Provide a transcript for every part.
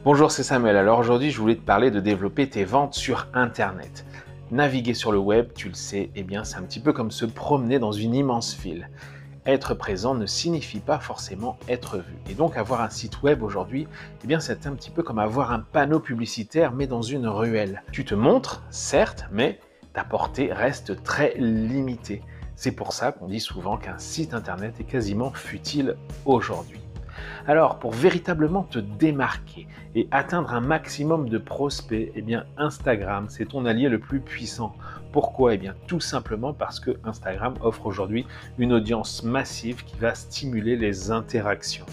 Bonjour, c'est Samuel. Alors aujourd'hui, je voulais te parler de développer tes ventes sur Internet. Naviguer sur le web, tu le sais, eh bien, c'est un petit peu comme se promener dans une immense ville. Être présent ne signifie pas forcément être vu. Et donc, avoir un site web aujourd'hui, eh bien, c'est un petit peu comme avoir un panneau publicitaire, mais dans une ruelle. Tu te montres, certes, mais ta portée reste très limitée. C'est pour ça qu'on dit souvent qu'un site Internet est quasiment futile aujourd'hui. Alors, pour véritablement te démarquer et atteindre un maximum de prospects, eh bien Instagram, c'est ton allié le plus puissant. Pourquoi? Eh bien tout simplement parce que Instagram offre aujourd'hui une audience massive qui va stimuler les interactions.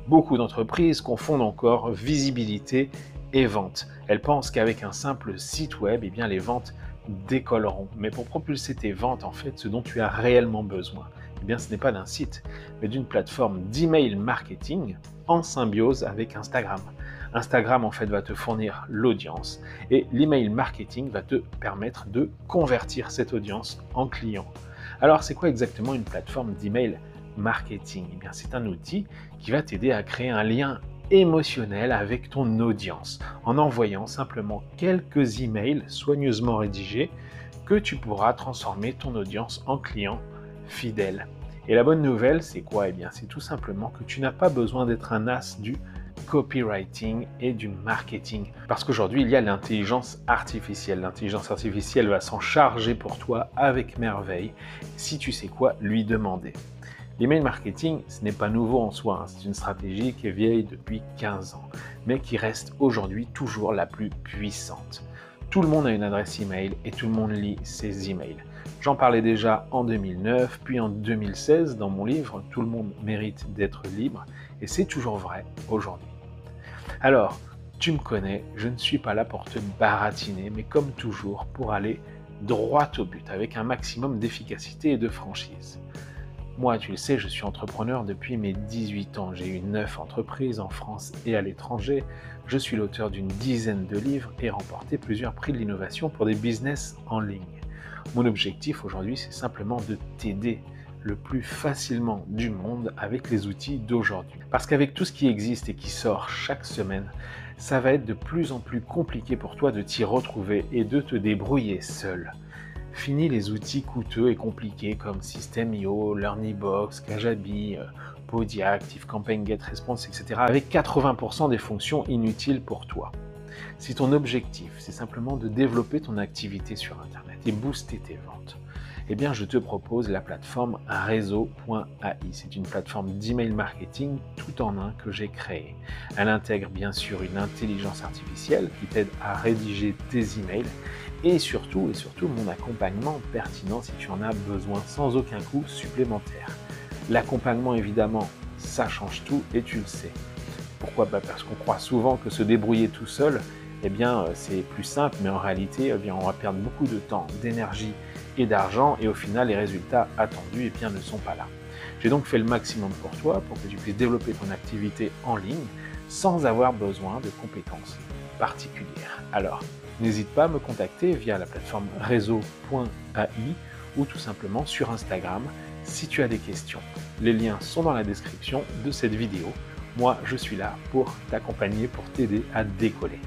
Beaucoup d'entreprises confondent encore visibilité et vente. Elles pensent qu'avec un simple site web, eh bien les ventes décolleront. Mais pour propulser tes ventes, en fait, ce dont tu as réellement besoin, eh bien ce n'est pas d'un site, mais d'une plateforme d'email marketing en symbiose avec Instagram. Instagram, en fait, va te fournir l'audience et l'email marketing va te permettre de convertir cette audience en clients. Alors, c'est quoi exactement une plateforme d'email marketing? Eh bien, c'est un outil qui va t'aider à créer un lien émotionnel avec ton audience en envoyant simplement quelques emails soigneusement rédigés que tu pourras transformer ton audience en client fidèle. Et la bonne nouvelle, c'est quoi? Eh bien, c'est tout simplement que tu n'as pas besoin d'être un as du copywriting et du marketing. Parce qu'aujourd'hui, il y a l'intelligence artificielle. L'intelligence artificielle va s'en charger pour toi avec merveille si tu sais quoi lui demander. L'email marketing, ce n'est pas nouveau en soi, hein. C'est une stratégie qui est vieille depuis 15 ans, mais qui reste aujourd'hui toujours la plus puissante. Tout le monde a une adresse email et tout le monde lit ses emails. J'en parlais déjà en 2009, puis en 2016 dans mon livre « Tout le monde mérite d'être libre » et c'est toujours vrai aujourd'hui. Alors, tu me connais, je ne suis pas là pour te baratiner, mais comme toujours, pour aller droit au but avec un maximum d'efficacité et de franchise. Moi, tu le sais, je suis entrepreneur depuis mes 18 ans. J'ai eu 9 entreprises en France et à l'étranger. Je suis l'auteur d'une dizaine de livres et remporté plusieurs prix de l'innovation pour des business en ligne. Mon objectif aujourd'hui, c'est simplement de t'aider le plus facilement du monde avec les outils d'aujourd'hui. Parce qu'avec tout ce qui existe et qui sort chaque semaine, ça va être de plus en plus compliqué pour toi de t'y retrouver et de te débrouiller seul. Fini les outils coûteux et compliqués comme System.io, Learnybox, Kajabi, Podia, ActiveCampaign, GetResponse, etc. avec 80% des fonctions inutiles pour toi. Si ton objectif, c'est simplement de développer ton activité sur Internet et booster tes ventes, eh bien je te propose la plateforme Réseau.ai. C'est une plateforme d'email marketing tout en un que j'ai créée. Elle intègre bien sûr une intelligence artificielle qui t'aide à rédiger tes emails et surtout mon accompagnement pertinent si tu en as besoin sans aucun coût supplémentaire. L'accompagnement évidemment, ça change tout et tu le sais. Pourquoi? Parce qu'on croit souvent que se débrouiller tout seul, eh bien c'est plus simple, mais en réalité, eh bien, on va perdre beaucoup de temps, d'énergie et d'argent et au final les résultats attendus eh bien, ne sont pas là. J'ai donc fait le maximum pour toi pour que tu puisses développer ton activité en ligne sans avoir besoin de compétences particulières. Alors, n'hésite pas à me contacter via la plateforme Réseau.ai ou tout simplement sur Instagram si tu as des questions. Les liens sont dans la description de cette vidéo. Moi, je suis là pour t'accompagner, pour t'aider à décoller.